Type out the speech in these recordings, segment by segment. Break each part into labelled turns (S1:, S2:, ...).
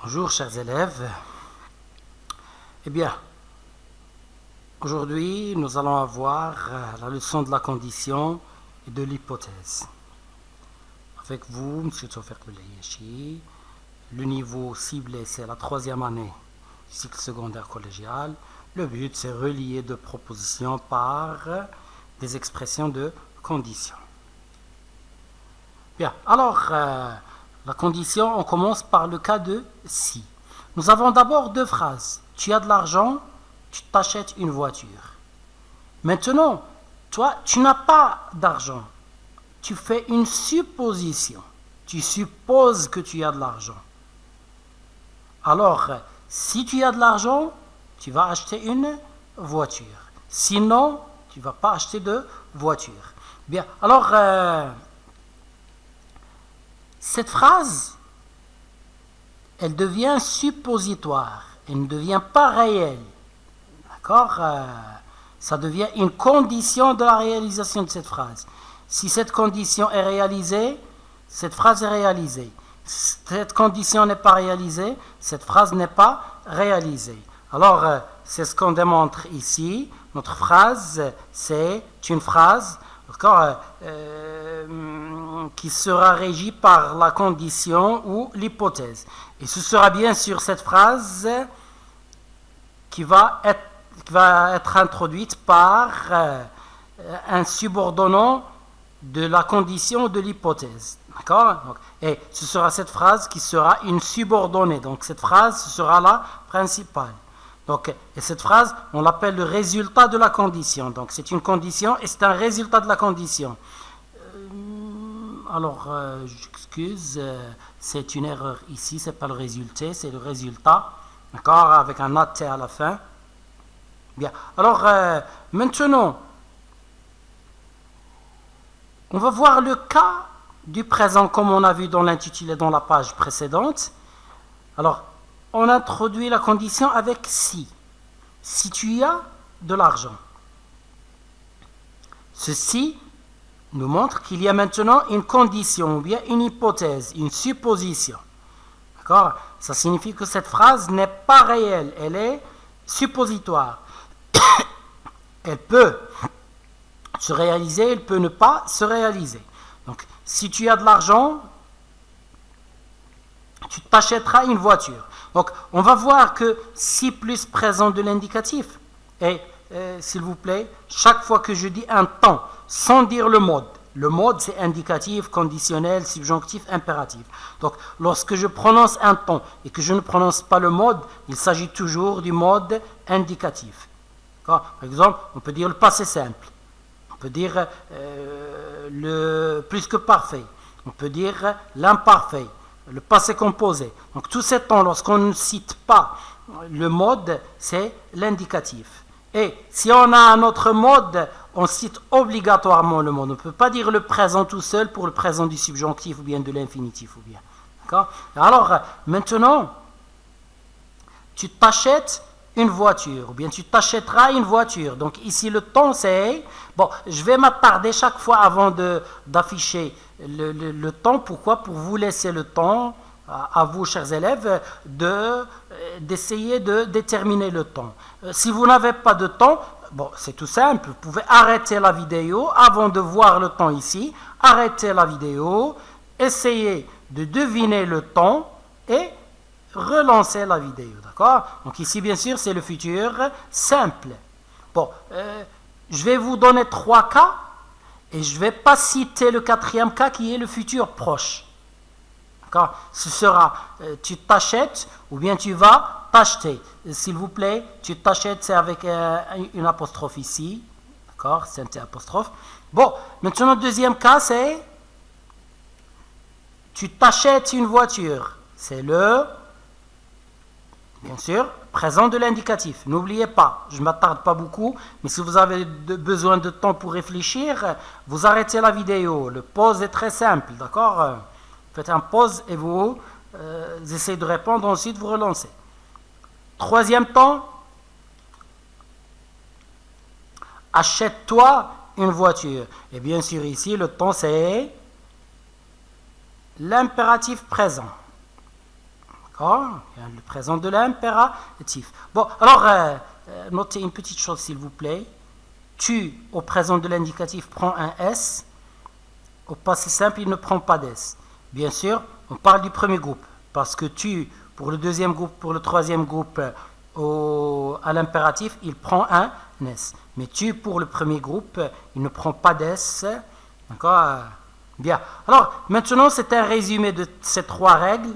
S1: Bonjour chers élèves. Eh bien, aujourd'hui nous allons avoir la leçon de la condition et de l'hypothèse. Avec vous, M. Tofek Belayachi, le niveau ciblé c'est la 3e année du cycle secondaire collégial. Le but c'est relier deux propositions par des expressions de condition. Bien, alors la condition, on commence par le cas de si. Nous avons d'abord deux phrases. Tu as de l'argent, tu t'achètes une voiture. Maintenant, toi, tu n'as pas d'argent. Tu fais une supposition. Tu supposes que tu as de l'argent. Alors, si tu as de l'argent, tu vas acheter une voiture. Sinon, tu ne vas pas acheter de voiture. Bien, alors, cette phrase, elle devient suppositoire. Elle ne devient pas réelle. D'accord ? Ça devient une condition de la réalisation de cette phrase. Si cette condition est réalisée, cette phrase est réalisée. Si cette condition n'est pas réalisée, cette phrase n'est pas réalisée. Alors, c'est ce qu'on démontre ici. Notre phrase, c'est une phrase, qui sera régie par la condition ou l'hypothèse. Et ce sera bien sûr cette phrase qui va être introduite par un subordonnant de la condition ou de l'hypothèse. D'accord ? Et ce sera cette phrase qui sera une subordonnée. Donc cette phrase sera la principale. Donc, et cette phrase, on l'appelle le résultat de la condition. Donc c'est une condition et c'est un résultat de la condition. Alors, j'excuse, c'est une erreur ici, c'est pas le résultat, c'est le résultat. D'accord ? Avec un AT à la fin. Bien. Alors, maintenant, on va voir le cas du présent comme on a vu dans l'intitulé dans la page précédente. Alors, on introduit la condition avec si. Si tu as de l'argent. Ceci nous montre qu'il y a maintenant une condition, ou bien une hypothèse, une supposition. D'accord ? Ça signifie que cette phrase n'est pas réelle, elle est suppositoire. Elle peut se réaliser, elle peut ne pas se réaliser. Donc, si tu as de l'argent, tu t'achèteras une voiture. Donc, on va voir que si plus présent de l'indicatif. Et, s'il vous plaît, chaque fois que je dis un temps, sans dire le mode c'est indicatif, conditionnel, subjonctif, impératif. Donc, lorsque je prononce un temps et que je ne prononce pas le mode, il s'agit toujours du mode indicatif. Par exemple, on peut dire le passé simple. On peut dire le plus que parfait. On peut dire l'imparfait. Le passé composé. Donc tous ces temps, lorsqu'on ne cite pas le mode, c'est l'indicatif. Et si on a un autre mode, on cite obligatoirement le mode. On ne peut pas dire le présent tout seul pour le présent du subjonctif ou bien de l'infinitif. Ou bien. D'accord ? Alors, maintenant, tu t'achètes une voiture, ou bien tu t'achèteras une voiture. Donc ici, le temps, c'est... Bon, je vais m'attarder chaque fois avant d'afficher le temps. Pourquoi ? Pour vous laisser le temps, à vous, chers élèves, d'essayer de déterminer le temps. Si vous n'avez pas de temps, bon, c'est tout simple. Vous pouvez arrêter la vidéo avant de voir le temps ici. Arrêtez la vidéo, essayez de deviner le temps et relancer la vidéo. D'accord ? Donc ici, bien sûr, c'est le futur simple. Bon, je vais vous donner 3 cas et je ne vais pas citer le 4e cas qui est le futur proche. D'accord ? Ce sera tu t'achètes ou bien tu vas t'acheter. S'il vous plaît, tu t'achètes, c'est avec une apostrophe ici. D'accord ? C'est un apostrophe. Bon, maintenant, le 2e cas, c'est tu t'achètes une voiture. C'est le, bien sûr, présent de l'indicatif. N'oubliez pas, je ne m'attarde pas beaucoup, mais si vous avez besoin de temps pour réfléchir, vous arrêtez la vidéo. Le pause est très simple, d'accord ? Faites un pause et vous essayez de répondre, ensuite vous relancez. 3e temps, achète-toi une voiture. Et bien sûr ici, le temps c'est l'impératif présent. D'accord? Il y a le présent de l'impératif. Bon, alors, notez une petite chose, s'il vous plaît. Tu, au présent de l'indicatif, prends un S. Au passé simple, il ne prend pas d'S. Bien sûr, on parle du premier groupe. Parce que tu, pour le deuxième groupe, pour le troisième groupe, à l'impératif, il prend un S. Mais tu, pour le premier groupe, il ne prend pas d'S. D'accord? Bien. Alors, maintenant, c'est un résumé de ces trois règles.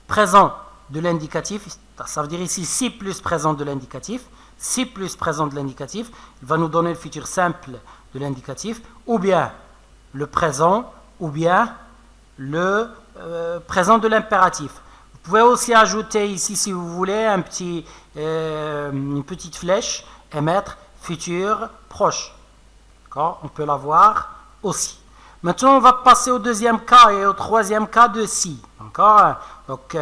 S1: Présent de l'indicatif, ça veut dire ici si plus présent de l'indicatif. Si plus présent de l'indicatif, il va nous donner le futur simple de l'indicatif, ou bien le présent, ou bien le présent de l'impératif. Vous pouvez aussi ajouter ici, si vous voulez, une petite flèche et mettre futur proche. D'accord? On peut l'avoir aussi. Maintenant, on va passer au deuxième cas et au troisième cas de si. D'accord? Donc,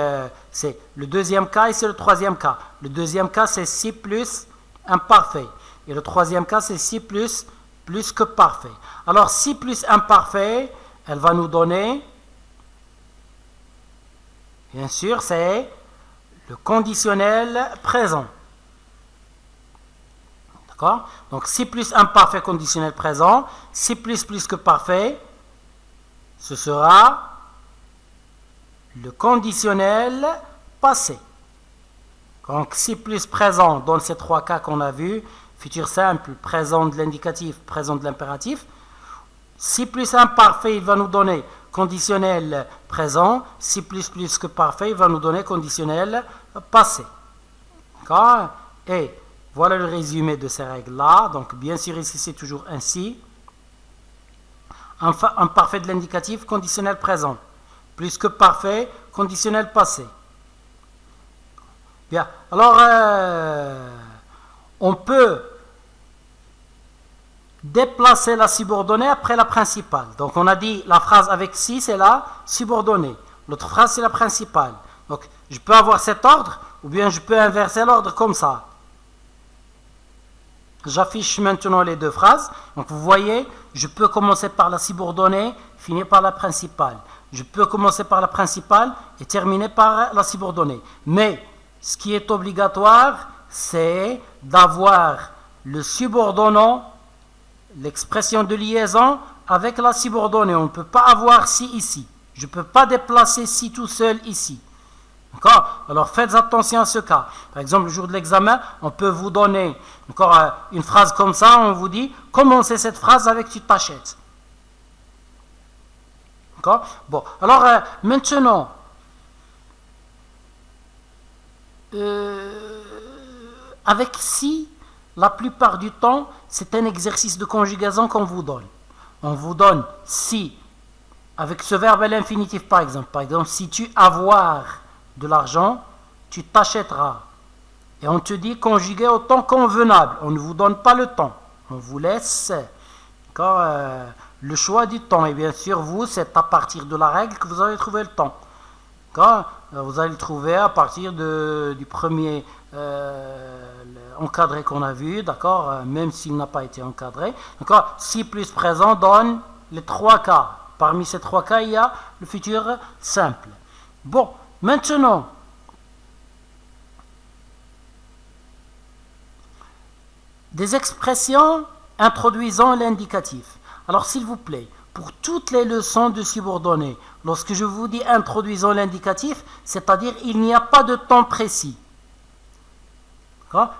S1: c'est le deuxième cas et c'est le troisième cas. Le deuxième cas, c'est si plus imparfait. Et le troisième cas, c'est si plus que parfait. Alors, si plus imparfait, elle va nous donner, bien sûr, c'est le conditionnel présent. D'accord? Donc, si plus imparfait conditionnel présent, si plus que parfait, ce sera le conditionnel passé. Donc, si plus présent dans ces trois cas qu'on a vus, futur simple, présent de l'indicatif, présent de l'impératif. Si plus imparfait, il va nous donner conditionnel présent. Si plus que parfait, il va nous donner conditionnel passé. D'accord? Et voilà le résumé de ces règles-là. Donc, bien sûr, ici, c'est toujours ainsi. Imparfait de l'indicatif, conditionnel présent. Plus que parfait, conditionnel passé. Bien. Alors, on peut déplacer la subordonnée après la principale. Donc, on a dit la phrase avec si, c'est la subordonnée. L'autre phrase, c'est la principale. Donc, je peux avoir cet ordre, ou bien je peux inverser l'ordre comme ça. J'affiche maintenant les deux phrases. Donc, vous voyez, je peux commencer par la subordonnée, finir par la principale. Je peux commencer par la principale et terminer par la subordonnée. Mais, ce qui est obligatoire, c'est d'avoir le subordonnant, l'expression de liaison avec la subordonnée. On ne peut pas avoir si ici. Je ne peux pas déplacer si tout seul ici. D'accord? Alors faites attention à ce cas. Par exemple, le jour de l'examen, on peut vous donner encore une phrase comme ça. On vous dit, commencez cette phrase avec tu t'achètes. D'accord? Bon, alors maintenant, avec si, la plupart du temps, c'est un exercice de conjugaison qu'on vous donne. On vous donne si, avec ce verbe à l'infinitif par exemple. Par exemple, si tu avoir de l'argent, tu t'achèteras. Et on te dit conjuguer au temps convenable. On ne vous donne pas le temps. On vous laisse le choix du temps. Et bien sûr, vous, c'est à partir de la règle que vous allez trouver le temps. Vous allez le trouver à partir du premier encadré qu'on a vu, d'accord, même s'il n'a pas été encadré. D'accord, si plus présent donne les trois cas. Parmi ces trois cas, il y a le futur simple. Bon, maintenant, des expressions introduisant l'indicatif. Alors, s'il vous plaît, pour toutes les leçons de subordonnée, lorsque je vous dis introduisons l'indicatif, c'est-à-dire il n'y a pas de temps précis.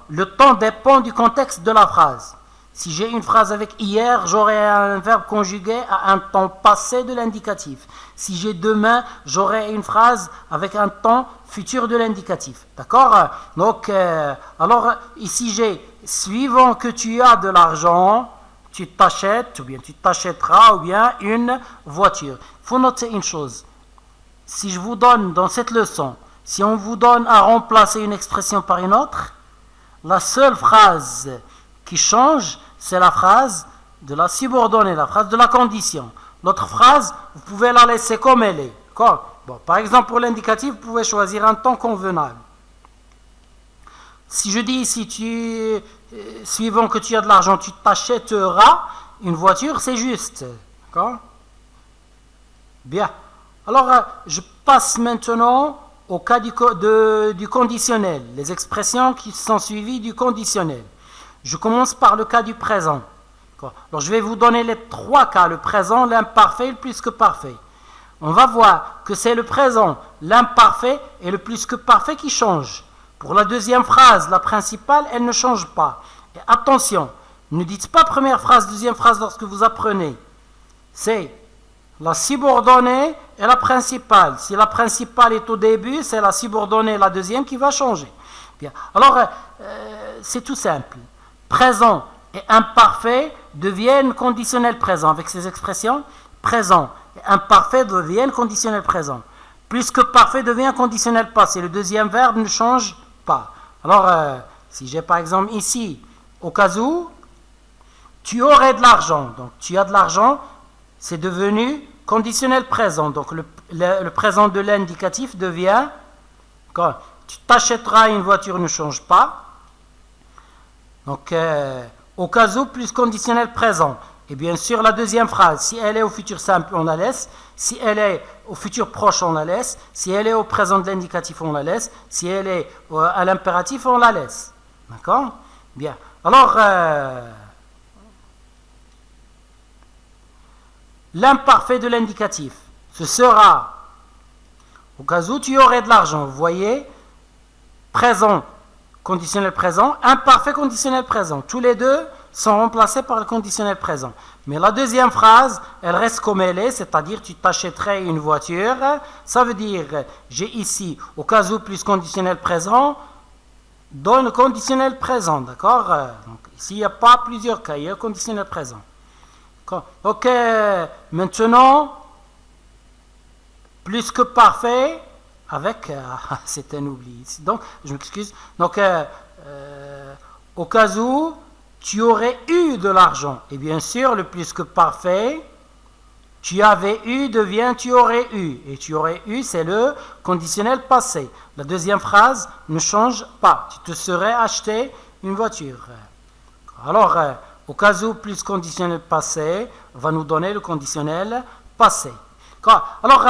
S1: Le temps dépend du contexte de la phrase. Si j'ai une phrase avec hier, j'aurai un verbe conjugué à un temps passé de l'indicatif. Si j'ai demain, j'aurai une phrase avec un temps futur de l'indicatif. D'accord? Donc, alors, ici j'ai suivant que tu as de l'argent, tu t'achètes, ou bien tu t'achèteras, ou bien une voiture. Il faut noter une chose. Si je vous donne dans cette leçon, si on vous donne à remplacer une expression par une autre, la seule phrase qui change, c'est la phrase de la subordonnée, la phrase de la condition. L'autre phrase, vous pouvez la laisser comme elle est. Bon, par exemple, pour l'indicatif, vous pouvez choisir un temps convenable. Si je dis ici, suivant que tu as de l'argent, tu t'achèteras une voiture, c'est juste. D'accord? Bien. Alors, je passe maintenant au cas du conditionnel, les expressions qui sont suivies du conditionnel. Je commence par le cas du présent. Alors, je vais vous donner les trois cas, le présent, l'imparfait et le plus que parfait. On va voir que c'est le présent, l'imparfait et le plus que parfait qui changent. Pour la deuxième phrase, la principale, elle ne change pas. Et attention, ne dites pas première phrase, deuxième phrase lorsque vous apprenez. C'est la subordonnée et la principale. Si la principale est au début, c'est la subordonnée, la deuxième qui va changer. Bien. Alors, c'est tout simple. Présent et imparfait deviennent conditionnel présent. Avec ces expressions, présent et imparfait deviennent conditionnel présent. Plus que parfait devient conditionnel passé. Le deuxième verbe ne change pas. Alors, si j'ai par exemple ici, au cas où, tu aurais de l'argent. Donc, tu as de l'argent, c'est devenu conditionnel présent. Donc, le présent de l'indicatif devient, quand tu t'achèteras une voiture ne change pas. Donc, au cas où, plus conditionnel présent. Et bien sûr, la deuxième phrase, si elle est au futur simple, on la laisse. Si elle est au futur proche, on la laisse. Si elle est au présent de l'indicatif, on la laisse. Si elle est à l'impératif, on la laisse. D'accord? Bien. Alors, l'imparfait de l'indicatif, ce sera, au cas où tu aurais de l'argent, vous voyez, présent, conditionnel présent, imparfait, conditionnel présent. Tous les deux sont remplacés par le conditionnel présent. Mais la deuxième phrase, elle reste comme elle est, c'est-à-dire tu t'achèterais une voiture. Ça veut dire, j'ai ici, au cas où plus conditionnel présent, donne conditionnel présent, d'accord? Donc ici, il n'y a pas plusieurs cas, il y a conditionnel présent. Ok, maintenant, plus que parfait, avec, c'est un oubli. Donc, je m'excuse. Donc, au cas où tu aurais eu de l'argent, et bien sûr, le plus que parfait, tu avais eu devient tu aurais eu. Et tu aurais eu, c'est le conditionnel passé. La deuxième phrase ne change pas. Tu te serais acheté une voiture. Alors, au cas où plus conditionnel passé va nous donner le conditionnel passé. Alors,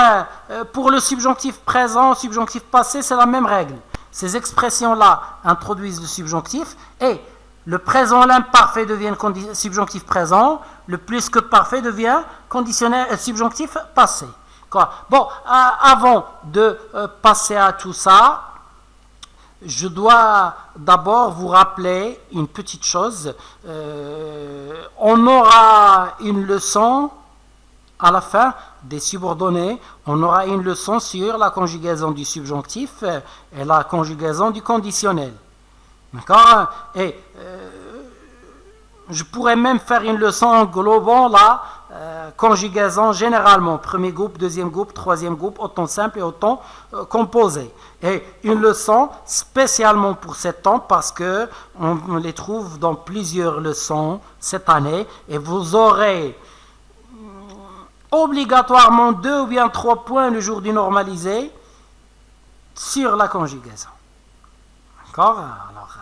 S1: pour le subjonctif présent, subjonctif passé, c'est la même règle. Ces expressions-là introduisent le subjonctif et le présent, l'imparfait devient subjonctif présent, le plus que parfait devient conditionnel subjonctif passé. Bon, avant de passer à tout ça, je dois d'abord vous rappeler une petite chose. On aura une leçon à la fin des subordonnés. On aura une leçon sur la conjugaison du subjonctif et la conjugaison du conditionnel. D'accord? Et je pourrais même faire une leçon englobant la conjugaison généralement. Premier groupe, deuxième groupe, troisième groupe, au temps simple et au temps composé. Et une leçon spécialement pour cet temps parce que on les trouve dans plusieurs leçons cette année. Et vous aurez obligatoirement 2 ou bien 3 points le jour du normalisé sur la conjugaison. D'accord? Alors,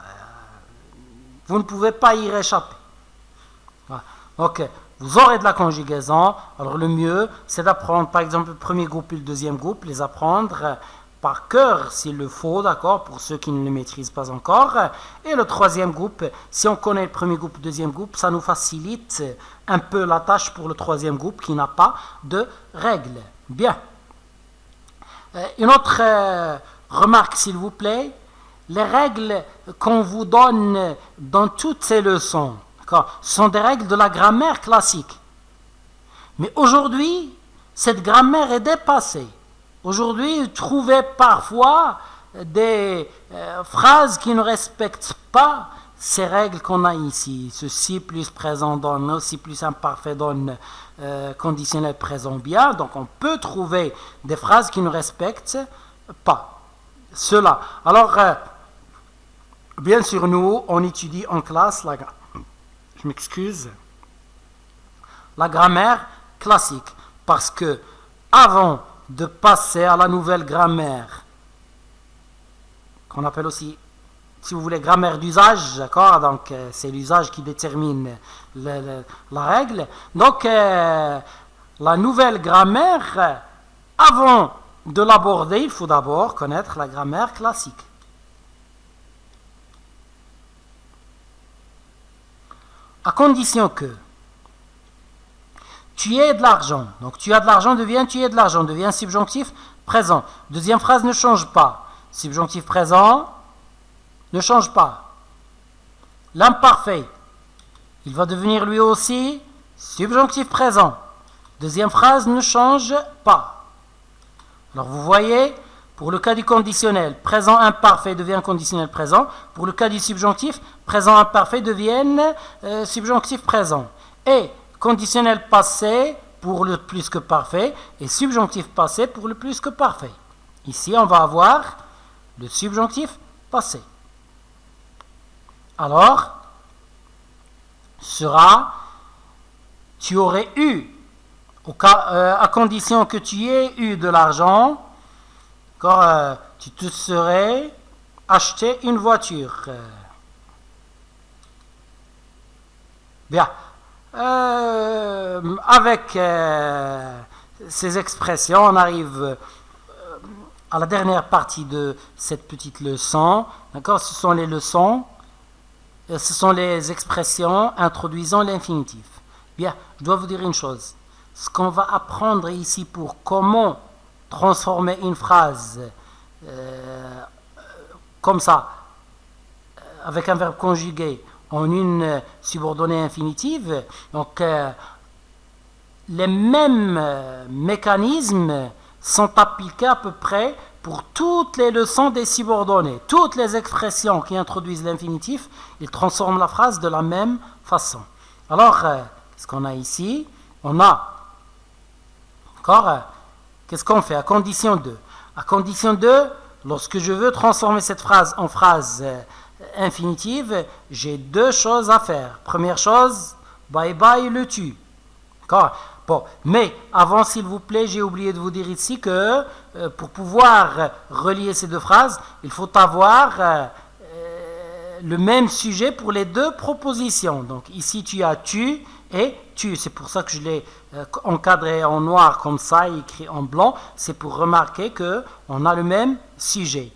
S1: vous ne pouvez pas y réchapper. Ok, vous aurez de la conjugaison. Alors le mieux, c'est d'apprendre par exemple le premier groupe et le deuxième groupe, les apprendre par cœur s'il le faut, d'accord, pour ceux qui ne le maîtrisent pas encore. Et le troisième groupe, si on connaît le premier groupe, le deuxième groupe, ça nous facilite un peu la tâche pour le troisième groupe qui n'a pas de règles. Bien. Une autre remarque, s'il vous plaît. Les règles qu'on vous donne dans toutes ces leçons sont des règles de la grammaire classique. Mais aujourd'hui, cette grammaire est dépassée. Aujourd'hui, vous trouvez parfois des phrases qui ne respectent pas ces règles qu'on a ici. Ceci plus présent donne, aussi plus imparfait donne conditionnel présent bien. Donc on peut trouver des phrases qui ne respectent pas cela. Alors, bien sûr, nous, on étudie en classe je m'excuse, la grammaire classique. Parce que avant de passer à la nouvelle grammaire, qu'on appelle aussi, si vous voulez, grammaire d'usage, d'accord? Donc, c'est l'usage qui détermine la règle. Donc, la nouvelle grammaire Avant de l'aborder, il faut d'abord connaître la grammaire classique. À condition que tu aies de l'argent. Donc tu as de l'argent devient tu aies de l'argent, devient subjonctif présent. Deuxième phrase ne change pas. Subjonctif présent ne change pas. L'imparfait, il va devenir lui aussi subjonctif présent. Deuxième phrase ne change pas. Alors vous voyez, pour le cas du conditionnel, présent imparfait devient conditionnel présent. Pour le cas du subjonctif, présent imparfait devient subjonctif présent. Et conditionnel passé pour le plus que parfait et subjonctif passé pour le plus que parfait. Ici, on va avoir le subjonctif passé. Alors, sera, tu aurais eu, à condition que tu aies eu de l'argent, tu te serais acheté une voiture. Bien. Avec ces expressions, on arrive à la dernière partie de cette petite leçon. D'accord ? Ce sont les leçons, ce sont les expressions introduisant l'infinitif. Bien, je dois vous dire une chose. Ce qu'on va apprendre ici pour comment transformer une phrase comme ça, avec un verbe conjugué, en une subordonnée infinitive, donc les mêmes mécanismes sont appliqués à peu près pour toutes les leçons des subordonnées. Toutes les expressions qui introduisent l'infinitif, ils transforment la phrase de la même façon. Alors, qu'est-ce qu'on a ici? On a, qu'est-ce qu'on fait? À condition 2. À condition 2, lorsque je veux transformer cette phrase en phrase infinitive, j'ai deux choses à faire. Première chose, bye bye le tu. D'accord ? Bon, mais avant, s'il vous plaît, j'ai oublié de vous dire ici que pour pouvoir relier ces deux phrases, il faut avoir le même sujet pour les deux propositions. Donc ici, tu as tu et tu. C'est pour ça que je l'ai encadré en noir comme ça et écrit en blanc. C'est pour remarquer qu'on a le même sujet.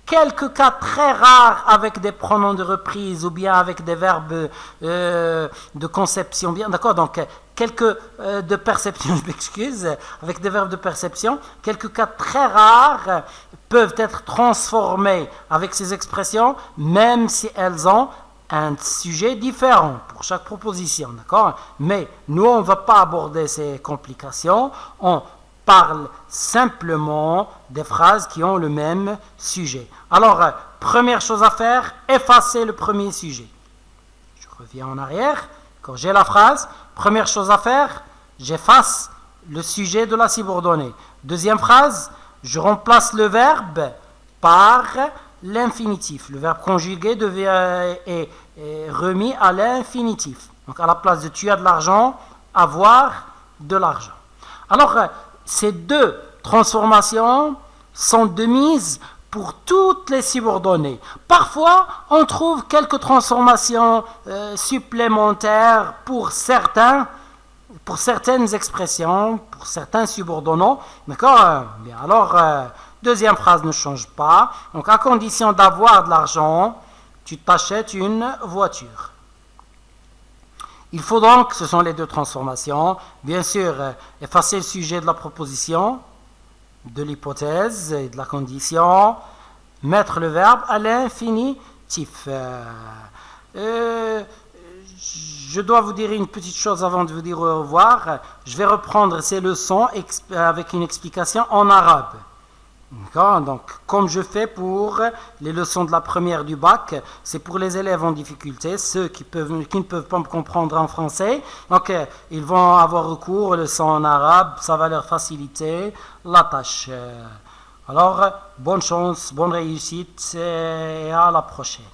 S1: Quelques cas très rares avec des pronoms de reprise ou bien avec des verbes de conception, bien d'accord, donc quelques de perception, je m'excuse, avec des verbes de perception, quelques cas très rares peuvent être transformés avec ces expressions, même si elles ont un sujet différent pour chaque proposition, d'accord. Mais nous, on ne va pas aborder ces complications, on parle simplement des phrases qui ont le même sujet. Alors, première chose à faire, effacer le premier sujet. Je reviens en arrière. Quand j'ai la phrase, première chose à faire, j'efface le sujet de la subordonnée. Deuxième phrase, je remplace le verbe par l'infinitif. Le verbe conjugué est remis à l'infinitif. Donc, à la place de tu as de l'argent, avoir de l'argent. Alors, ces deux transformations sont de mise pour toutes les subordonnées. Parfois, on trouve quelques transformations supplémentaires pour certaines expressions, pour certains subordonnants. D'accord ? Bien, alors, deuxième phrase ne change pas. Donc, à condition d'avoir de l'argent, tu t'achètes une voiture. Il faut donc, ce sont les deux transformations, bien sûr, effacer le sujet de la proposition, de l'hypothèse et de la condition, mettre le verbe à l'infinitif. Je dois vous dire une petite chose avant de vous dire au revoir. Je vais reprendre ces leçons avec une explication en arabe. Donc, comme je fais pour les leçons de la première du bac, c'est pour les élèves en difficulté, ceux qui ne peuvent pas me comprendre en français. Donc, ils vont avoir recours aux leçons en arabe, ça va leur faciliter la tâche. Alors, bonne chance, bonne réussite et à la prochaine.